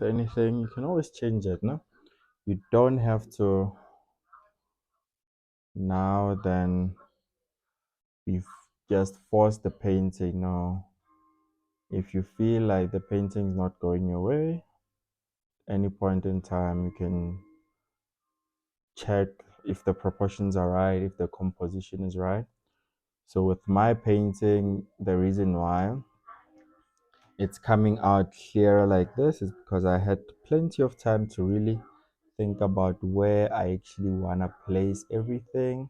anything, you can always change it, no? You don't have to now then be just force the painting. No. If you feel like the painting's not going your way, any point in time you can check if the proportions are right, if the composition is right. So with my painting, the reason why it's coming out clearer like this is because I had plenty of time to really think about where I actually want to place everything.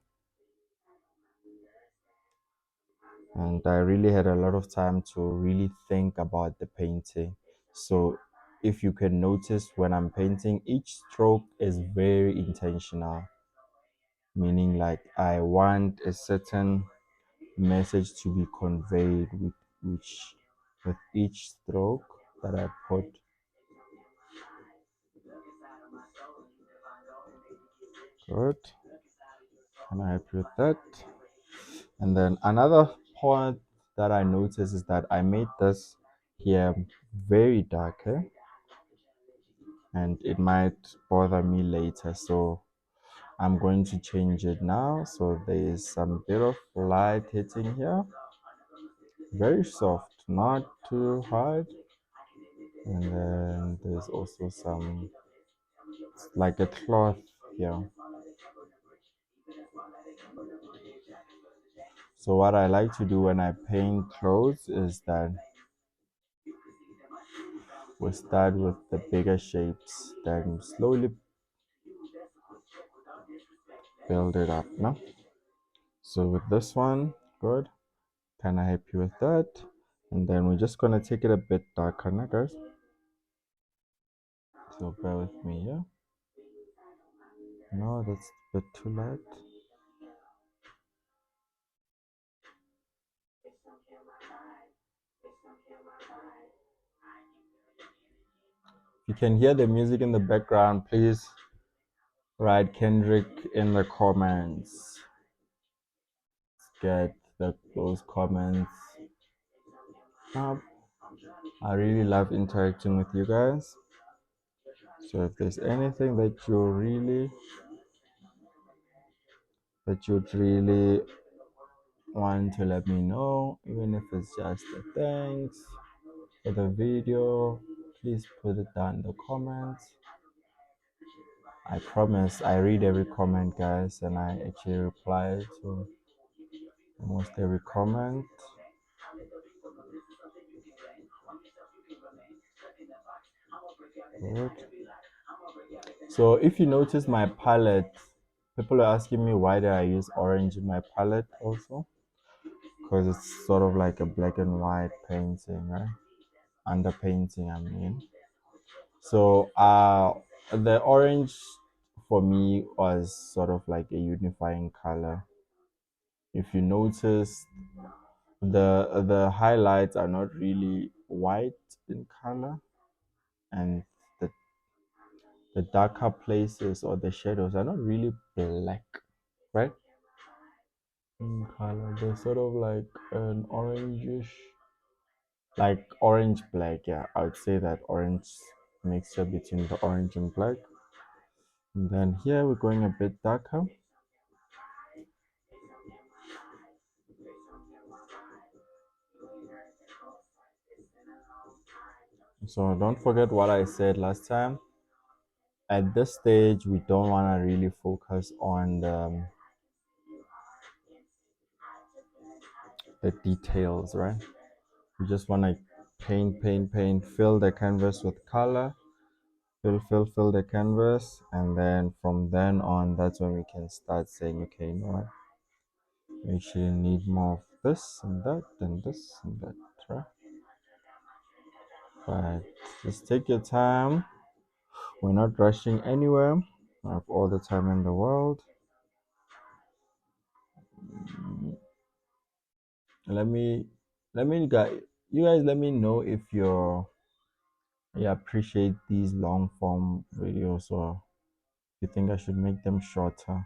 And I really had a lot of time to really think about the painting. So if you can notice when I'm painting, each stroke is very intentional, meaning like I want a certain message to be conveyed which with each stroke that I put. Good. Can I help you with that? And then another point that I noticed is that I made this here very dark, and it might bother me later. So I'm going to change it now. So there is some bit of light hitting here, very soft, not too hard. And then there's also some like a cloth here. So what I like to do when I paint clothes is that we start with the bigger shapes, then slowly build it up, no? So with this one, good. Can I help you with that? And then we're just gonna take it a bit darker now, guys. So bear with me here. No, that's a bit too light. You can hear the music in the background. Please write Kendrick in the comments. Get those comments up. I really love interacting with you guys. So if there's anything that you'd really want to let me know, even if it's just a thanks for the video, please put it down in the comments. I promise I read every comment, guys, and I actually reply to almost every comment. Good. So if you notice my palette, people are asking me why did I use orange in my palette also, because it's sort of like a black and white painting, right? Underpainting, I mean. So the orange for me was sort of like a unifying color. If you notice, the highlights are not really white in color, and the the darker places or the shadows are not really black, right? In color, they're sort of like an orangish, like orange black. Yeah, I would say that orange mixture between the orange and black. And then here we're going a bit darker. So don't forget what I said last time. At this stage, we don't want to really focus on the details, right? We just want to paint, fill the canvas with color, fill the canvas, and then from then on, that's when we can start saying, okay, you know what? We actually need more of this and that and this and that, right? But just take your time. We're not rushing anywhere. We have all the time in the world. Let me guys, you guys let me know if you appreciate these long form videos or you think I should make them shorter,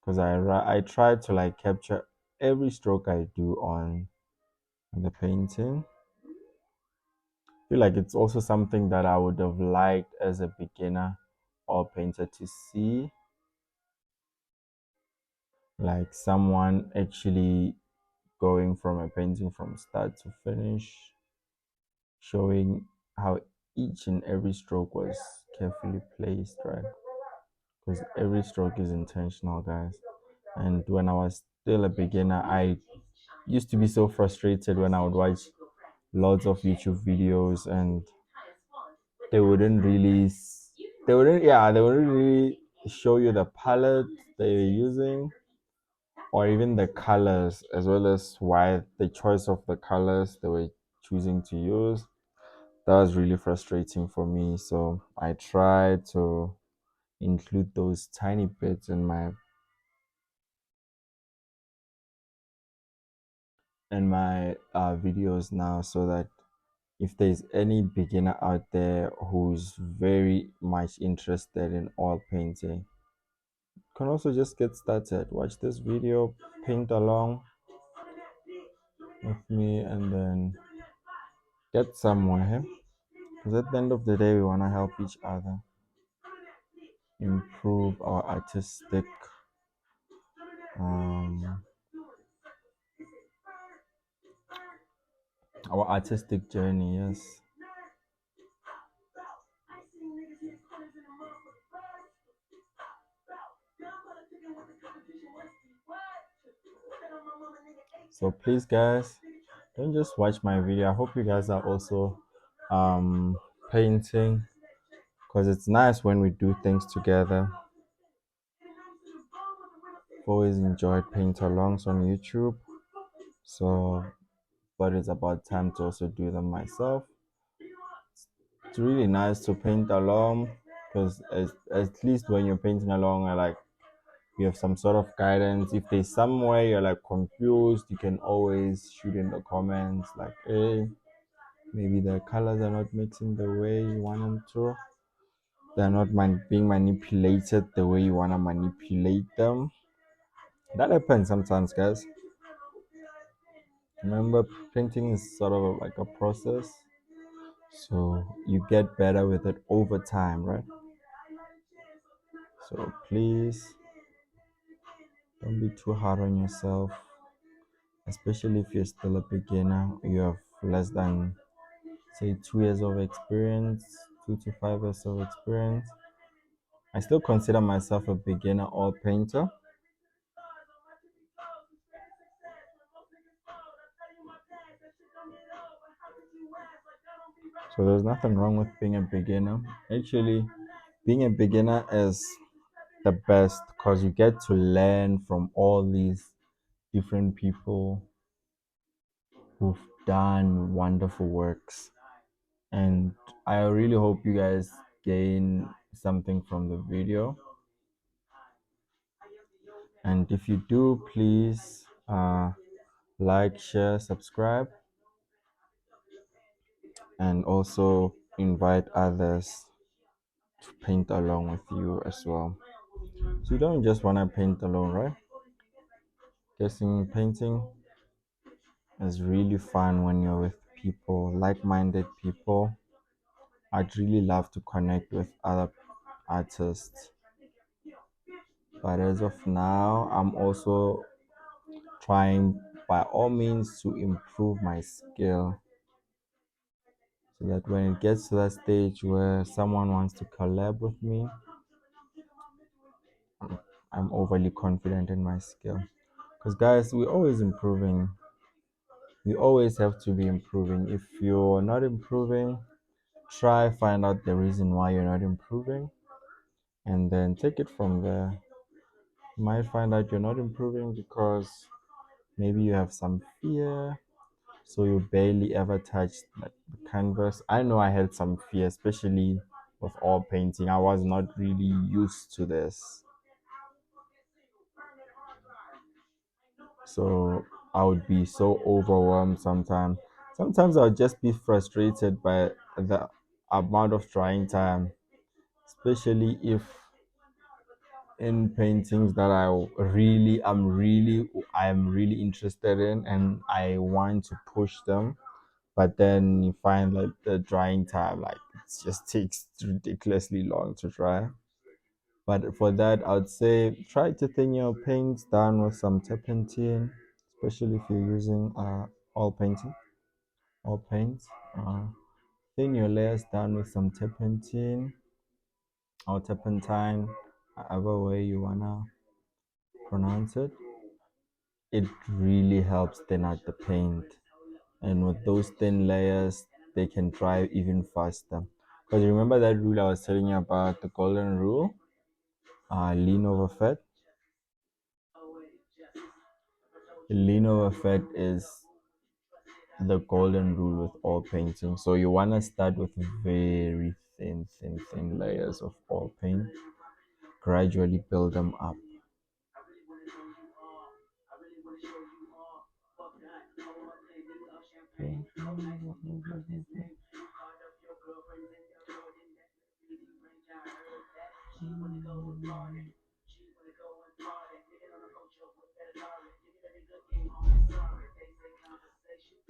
because I try to like capture every stroke I do on the painting. feel like it's also something that I would have liked as a beginner or painter to see, like someone actually going from a painting from start to finish, showing how each and every stroke was carefully placed, right? Because every stroke is intentional, guys. And when I was still a beginner, I used to be so frustrated when I would watch lots of YouTube videos and they wouldn't really, they wouldn't really show you the palette they're using or even the colors as well as why the choice of the colors they were choosing to use. That was really frustrating for me. So I tried to include those tiny bits in my videos now, so that if there's any beginner out there who's very much interested in oil painting, can also just get started. Watch this video, paint along with me, and then get somewhere. Because at the end of the day, we want to help each other improve um, our artistic journey. Yes. So please, guys, don't just watch my video. I hope you guys are also painting, because it's nice when we do things together. I've always enjoyed paint alongs on YouTube, so but it's about time to also do them myself. It's really nice to paint along because at least when you're painting along, I like you have some sort of guidance. If there's somewhere you're like confused, you can always shoot in the comments like, hey, maybe the colors are not mixing the way you want them to. They're not being manipulated the way you want to manipulate them. That happens sometimes, guys. Remember, painting is sort of like a process, so you get better with it over time, right? So please don't be too hard on yourself, especially if you're still a beginner. You have less than, say, 2 years of experience, 2 to 5 years of experience. I still consider myself a beginner or painter. So there's nothing wrong with being a beginner. Actually, being a beginner is the best because you get to learn from all these different people who've done wonderful works. And I really hope you guys gain something from the video. And if you do, please like, share, subscribe, and also invite others to paint along with you as well. So you don't just want to paint alone, right? Guessing painting is really fun when you're with people, like-minded people. I'd really love to connect with other artists, but as of now, I'm also trying by all means to improve my skill so that when it gets to that stage where someone wants to collab with me, I'm overly confident in my skill. Because, guys, we're always improving. We always have to be improving. If you're not improving, try find out the reason why you're not improving and then take it from there. You might find out you're not improving because maybe you have some fear, so you barely ever touch like the canvas. I know I had some fear, especially with oil painting. I was not really used to this, so I would be so overwhelmed sometimes. Sometimes I would just be frustrated by the amount of trying time, especially if in paintings that I'm really interested in and I want to push them, but then you find like the drying time, like it just takes ridiculously long to dry. But for that, I would say try to thin your paints down with some turpentine, especially if you're using oil painting, oil paints. Thin your layers down with some turpentine or turpentine, however way you wanna pronounce it. It really helps thin out the paint, and with those thin layers, they can dry even faster. Because remember that rule I was telling you about, the golden rule, lean over fat. Lean over fat is the golden rule with all painting. So you want to start with very thin layers of all paint, gradually build them up.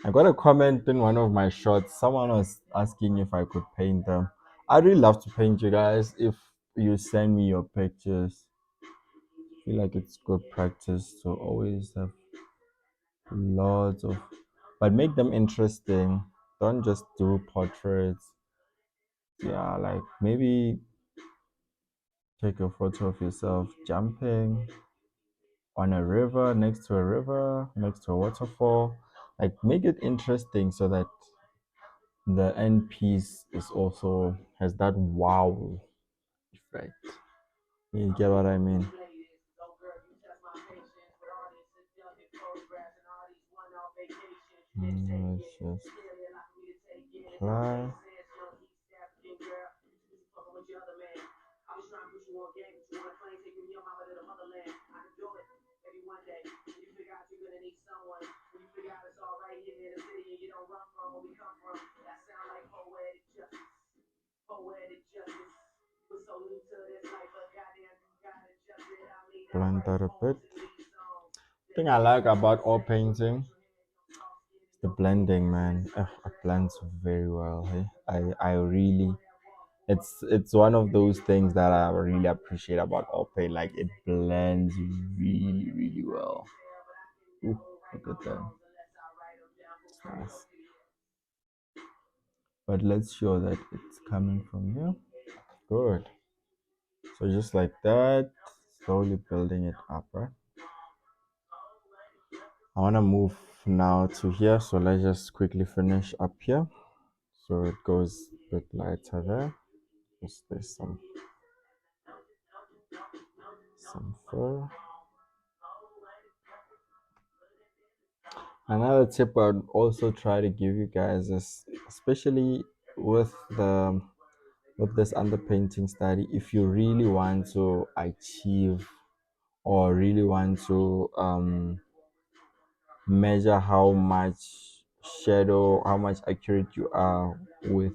I got a comment in one of my shots. Someone was asking if I could paint them. I'd really love to paint you guys if you send me your pictures. I feel like it's good practice to always have lots of, but make them interesting. Don't just do portraits. Yeah, like maybe take a photo of yourself jumping on a river, next to a river, next to a waterfall. Like make it interesting so that the end piece is also has that wow effect. You get what I mean? Let's just apply. Blend that a bit. Thing I like about all painting is the blending, man. It blends very well. Hey? I really, it's one of those things that I really appreciate about all paint. Like it blends really well. Ooh, look at that. It's nice. But let's show that it's coming from here. Good. So just like that, slowly building it up, right? I want to move now to here, so let's just quickly finish up here. So it goes a bit lighter there. Just there's some fur. Another tip I'd also try to give you guys is, especially with the with this underpainting study, if you really want to achieve or really want to measure how much shadow, how much accurate you are with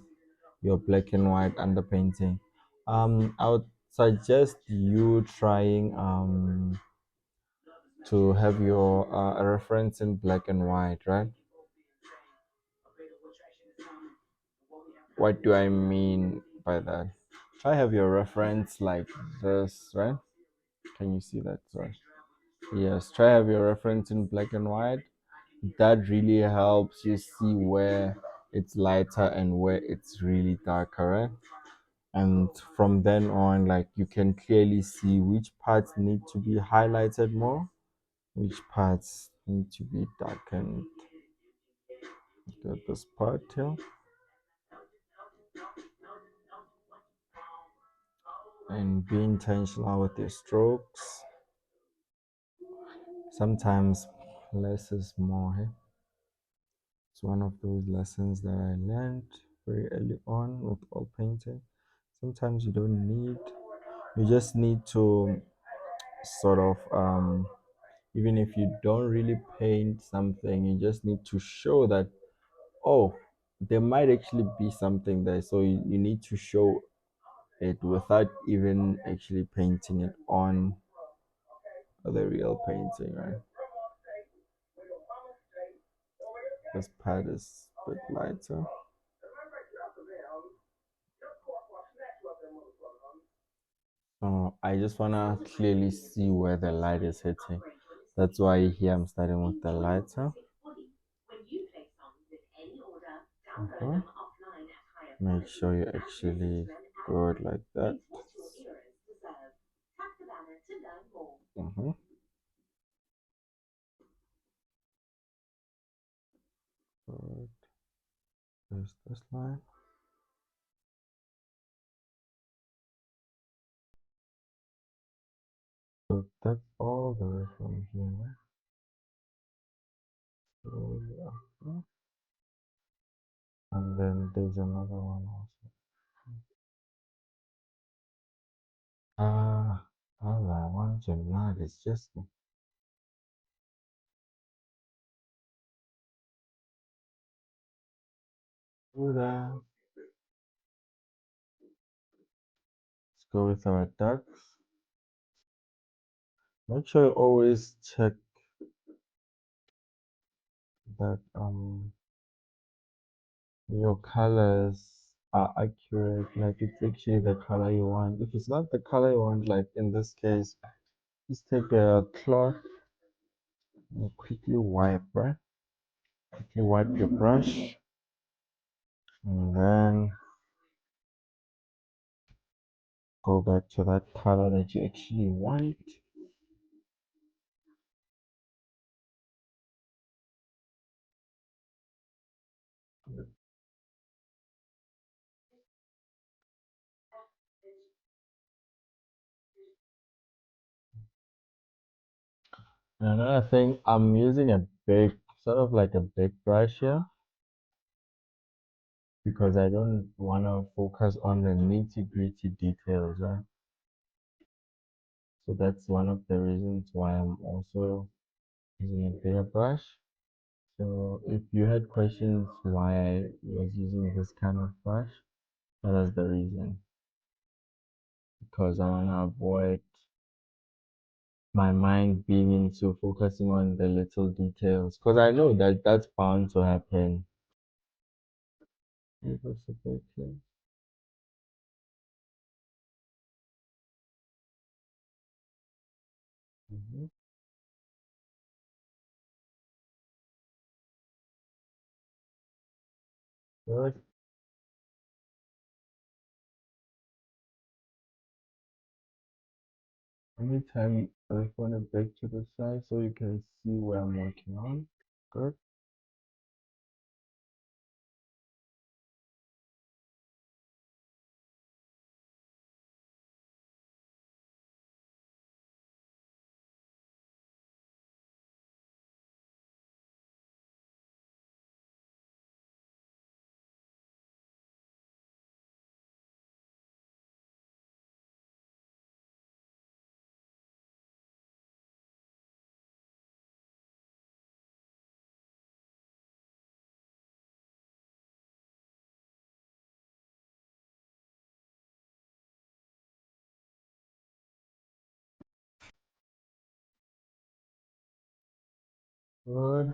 your black and white underpainting, I would suggest you trying to have your a reference in black and white, right? What do I mean by that? Try have your reference like this, right? Can you see that? Sorry. Yes, try have your reference in black and white. That really helps you see where it's lighter and where it's really darker, right? And from then on, like you can clearly see which parts need to be highlighted more, which parts need to be darkened. Look at this part here. And be intentional with your strokes. Sometimes less is more. Hey? It's one of those lessons that I learned very early on with all painting. Sometimes you don't need, you just need to sort of, even if you don't really paint something, you just need to show that, oh, there might actually be something there. So you need to show it without even actually painting it on the real painting, right? This part is Bit lighter. So I just wanna clearly see where the light is hitting. That's why here I'm starting with the lighter. Mhm. Make sure you actually go it like that. Mm-hmm. Good. There's this line. So that's all the way from here. So, yeah. And then there's another one also. All I want to know is just do that. Let's go with our ducks. Make sure you always check that your colors are accurate, like it's actually the color you want. If it's not the color you want, like in this case, just take a cloth and quickly wipe, right? Quickly wipe your brush, and then go back to that color that you actually want. And another thing, I'm using a big, sort of like a big brush here because I don't want to focus on the nitty-gritty details, right? So that's one of the reasons why I'm also using a bigger brush. So if you had questions why I was using this kind of brush, that is the reason. Because I want to avoid my mind being into focusing on the little details. Because I know that that's bound to happen. It was a bit clear. Mhm. Good. Anytime I just want to back to the side so you can see where I'm working on. Good. Good.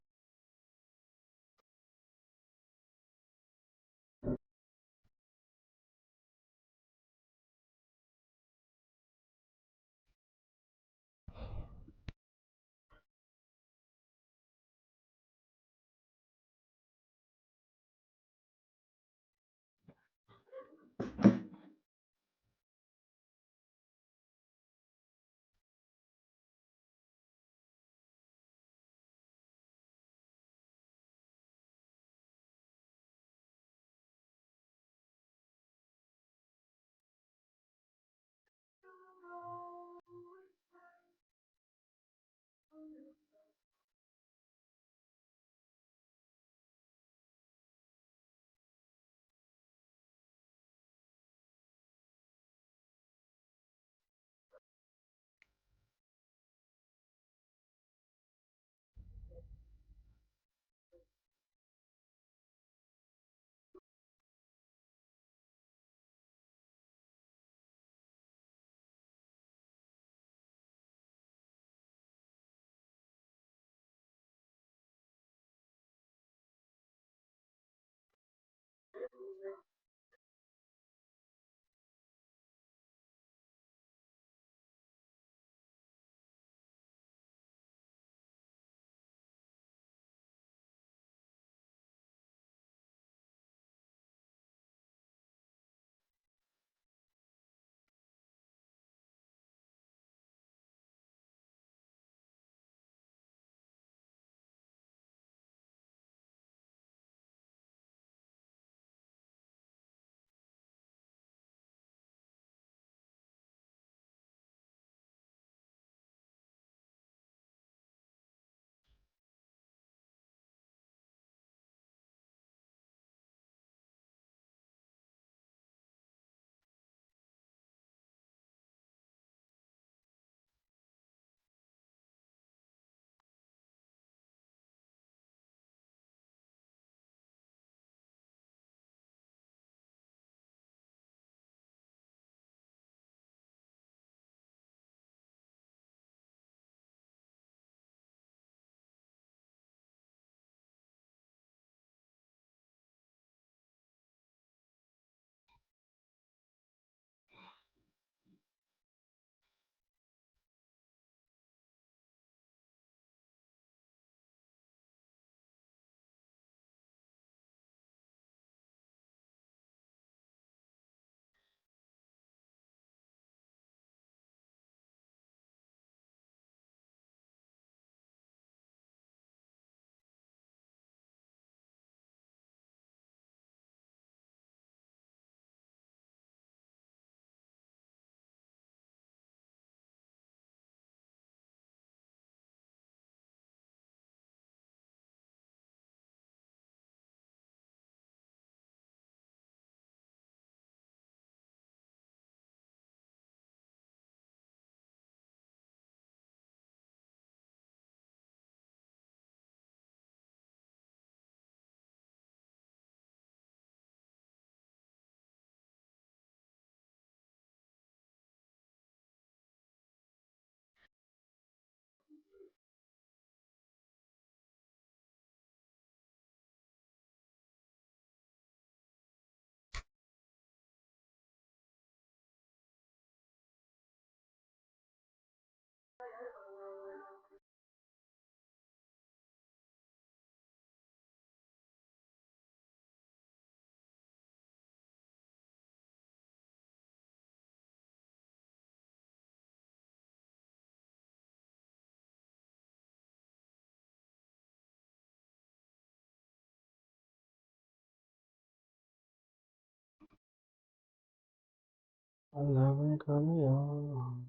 love and carry on.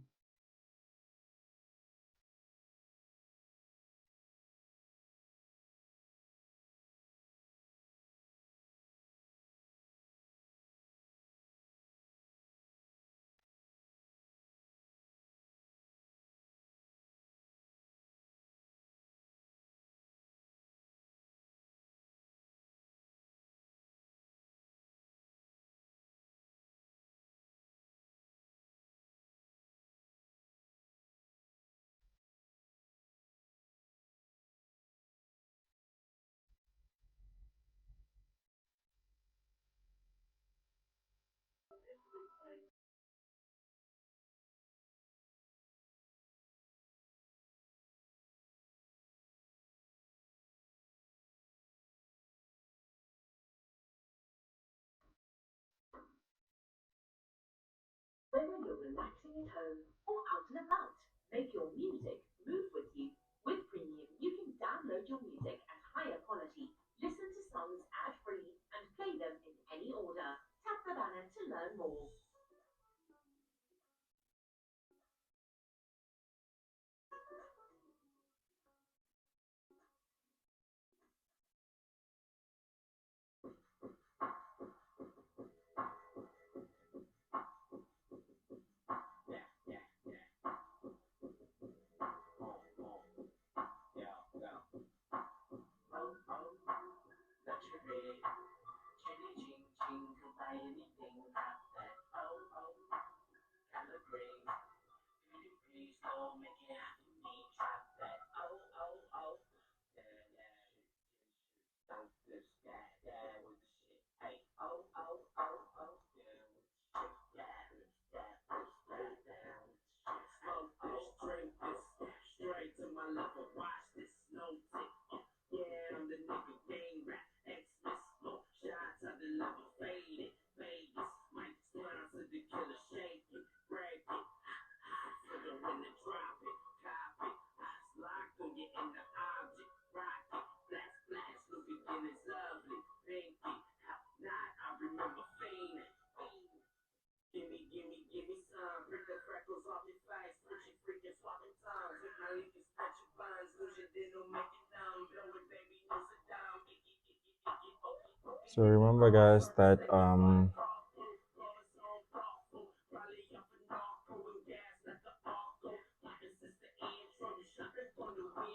So remember, guys, that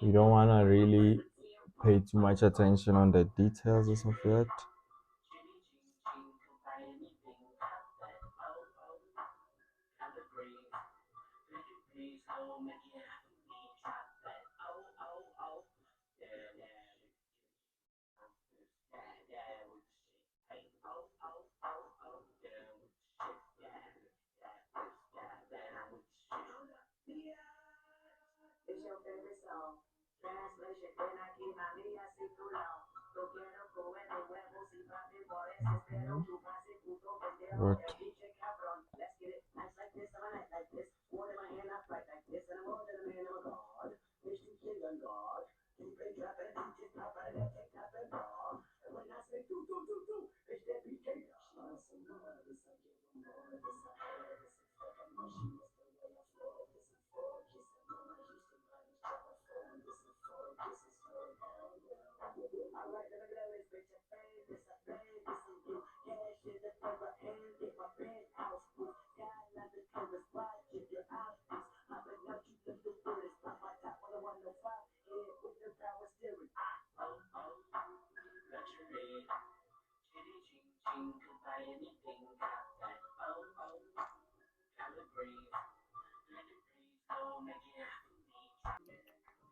you don't want to really pay too much attention on the details as of yet. What?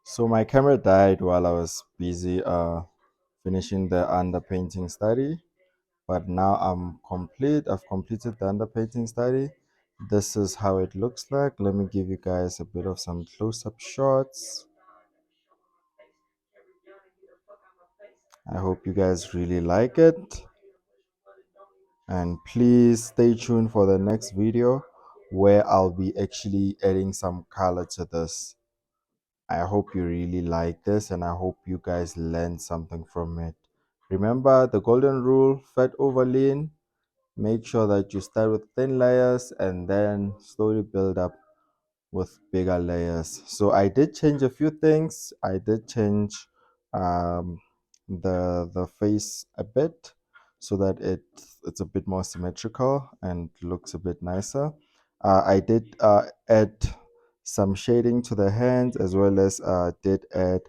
So my camera died while I was busy finishing the underpainting study, but now I'm complete. I've completed the underpainting study. This is how it looks like. Let me give you guys a bit of some close-up shots. I hope you guys really like it. And please stay tuned for the next video where I'll be actually adding some color to this. I hope you really like this and I hope you guys learned something from it. Remember the golden rule, fat over lean. Make sure that you start with thin layers and then slowly build up with bigger layers. So I did change a few things. I did change um, the face a bit so that it's a bit more symmetrical and looks a bit nicer. I did add some shading to the hands, as well as did add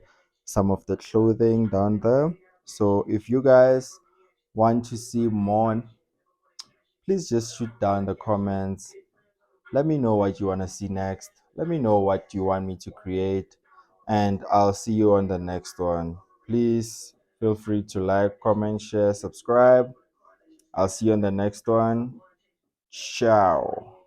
some of the clothing down there. So if you guys want to see more, please just shoot down the comments. Let me know what you want to see next. Let me know what you want me to create, and I'll see you on the next one. Please feel free to like, comment, share, subscribe. I'll see you on the next one. Ciao.